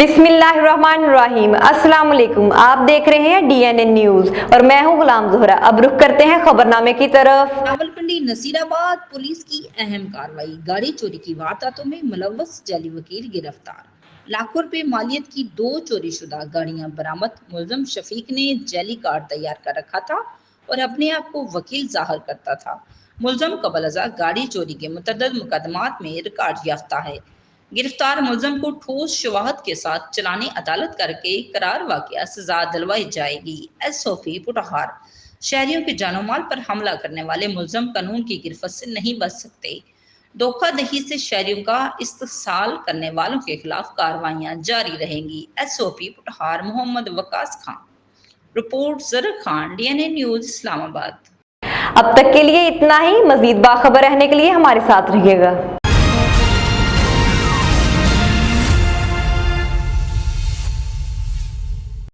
बिस्मिल्लाहिर्रहमानिर्रहीम। अस्सलाम वालेकुम। आप देख रहे हैं डीएनए न्यूज और मैं हूं गुलाम जोहरा। अब रुख करते हैं खबरनामे की तरफ। रावलपिंडी नसीराबाद पुलिस की अहम कार्रवाई। गाड़ी चोरी की वारदातों में मुलव्वस जाली वकील गिरफ्तार। लाखों रुपए मालियत की 2 चोरीशुदा गाड़ियां बरामद। मुलजम शफीक ने जैली कार्ड तैयार कर रखा था और अपने आप को वकील जाहिर करता था। मुलजम कबल अज़ा गाड़ी चोरी के मुतअद्दिद मुकदमात में रिकॉर्ड याफ्ता है। गिरफ्तार मुलजम को ठोस शवाहद के साथ चलाने अदालत करके करार वाक़या सजा दिलवाई जाएगी। SOP पुटहार। शहरियों के जानो माल पर हमला करने वाले मुलजम कानून की गिरफ्त से नहीं बच सकते। धोखाधड़ी से शहरियों का इस्तेसाल करने वालों के खिलाफ कार्रवाइयां जारी रहेंगी। SOP पुटहार। मोहम्मद वकास खान। रिपोर्ट जर खान, DNA न्यूज, इस्लामाबाद। अब तक के लिए इतना ही। मजीद बाखबर रहने के लिए हमारे साथ रहिएगा।